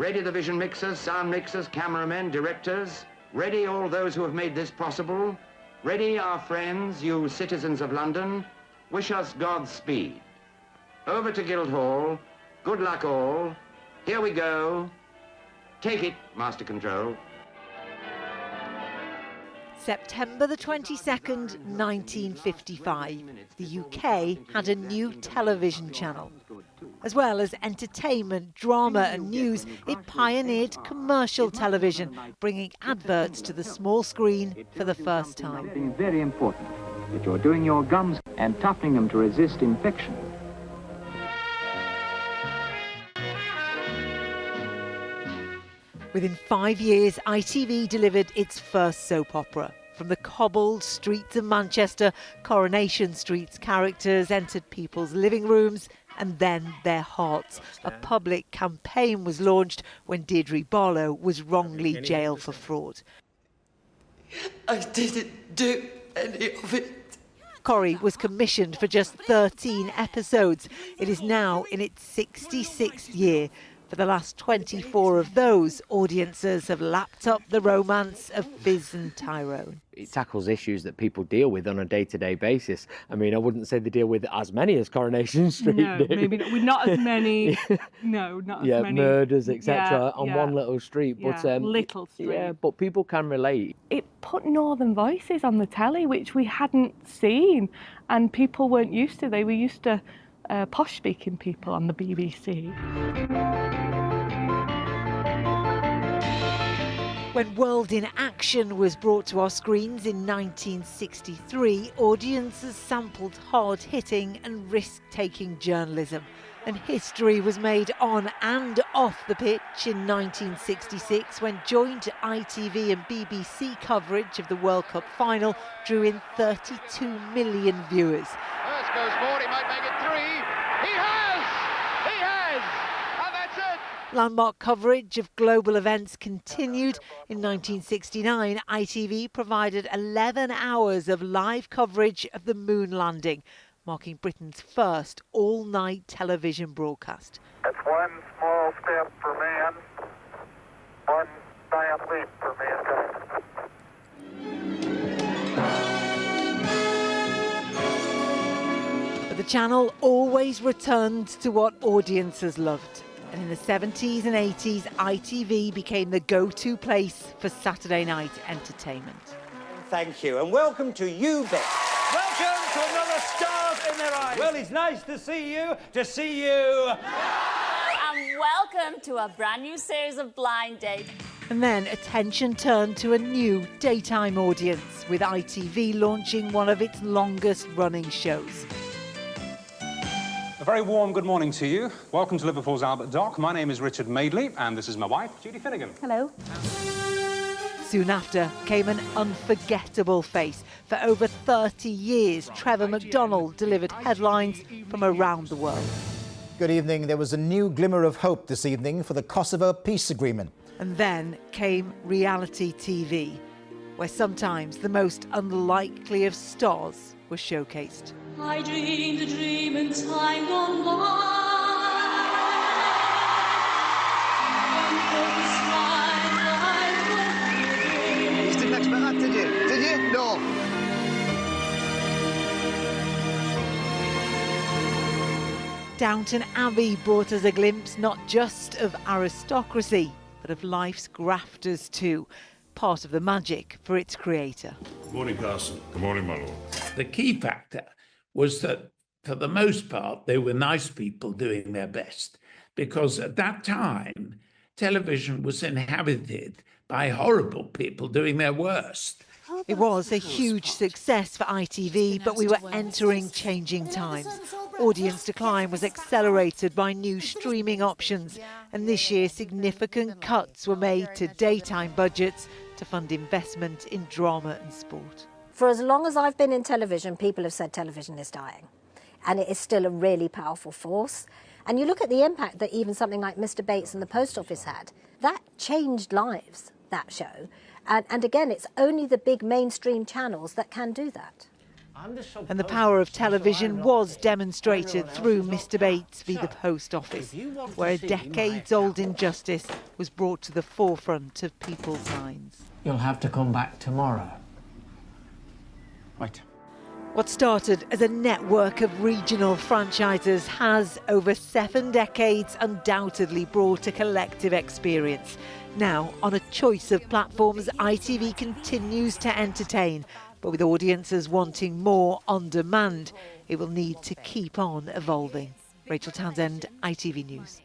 Ready the vision mixers, sound mixers, cameramen, directors. Ready all those who have made this possible. Ready our friends, you citizens of London. Wish us Godspeed. Over to Guildhall. Good luck all. Here we go. Take it, Master Control. September the 22nd, 1955. The UK had a new television channel. As well as entertainment, drama and news, it pioneered commercial television, bringing adverts to the small screen for the first time. Something very important, that you're doing your gums and toughening them to resist infection. Within 5 years, ITV delivered its first soap opera. From the cobbled streets of Manchester, Coronation Street's characters entered people's living rooms and then their hearts. A public campaign was launched when Deirdre Barlow was wrongly jailed for fraud. I didn't do any of it. Corrie was commissioned for just 13 episodes. It is now in its 66th year. For the last 24 of those, audiences have lapped up the romance of Fizz and Tyrone. It tackles issues that people deal with on a day-to-day basis. I mean, I wouldn't say they deal with as many as Coronation Street No, did. maybe not. We're not as many. No, not as many. Murders, etc. on one little street. But little street. Yeah, but people can relate. It put Northern voices on the telly, which we hadn't seen, and people weren't used to. They were used to posh-speaking people on the BBC. When World in Action was brought to our screens in 1963, audiences sampled hard-hitting and risk-taking journalism. And history was made on and off the pitch in 1966 when joint ITV and BBC coverage of the World Cup final drew in 32 million viewers. First goes forward, he might make it three. He has! He has! And that's it! Landmark coverage of global events continued. In 1969, ITV provided 11 hours of live coverage of the moon landing, marking Britain's first all-night television broadcast. It's one small step for man, one giant leap for mankind. But the channel always returned to what audiences loved. And in the 70s and 80s, ITV became the go-to place for Saturday night entertainment. Thank you, and welcome to You Bet. Welcome to another Stars in Their Eyes. Well, it's nice to see you, And welcome to a brand new series of Blind Date. And then attention turned to a new daytime audience, with ITV launching one of its longest-running shows. A very warm good morning to you. Welcome to Liverpool's Albert Dock. My name is Richard Madeley, and this is my wife, Judy Finnegan. Hello. Soon after came an unforgettable face. For over 30 years, Trevor McDonald delivered headlines from around the world. Good evening. There was a new glimmer of hope this evening for the Kosovo peace agreement. And then came reality TV, where sometimes the most unlikely of stars were showcased. I dreamed a dream in time gone by. You didn't expect that, did you? Did you? No. Downton Abbey brought us a glimpse not just of aristocracy, but of life's grafters too. Part of the magic for its creator. Good morning, Carson. Good morning, my lord. The key factor was that, for the most part, they were nice people doing their best, because at that time, television was inhabited by horrible people doing their worst. It was a huge success for ITV, but we were entering changing times. Audience decline was accelerated by new streaming options, and this year significant cuts were made to daytime budgets to fund investment in drama and sport. For as long as I've been in television, people have said television is dying, and it is still a really powerful force. And you look at the impact that even something like Mr. Bates and the Post Office had. That changed lives, that show. And again, it's only the big mainstream channels that can do that. And the power of television was demonstrated through Mr Bates v the Post Office, where a decades-old injustice was brought to the forefront of people's minds. You'll have to come back tomorrow. Right. What started as a network of regional franchises has, over 7 decades, undoubtedly brought a collective experience. Now, on a choice of platforms, ITV continues to entertain, but with audiences wanting more on demand, it will need to keep on evolving. Rachel Townsend, ITV News.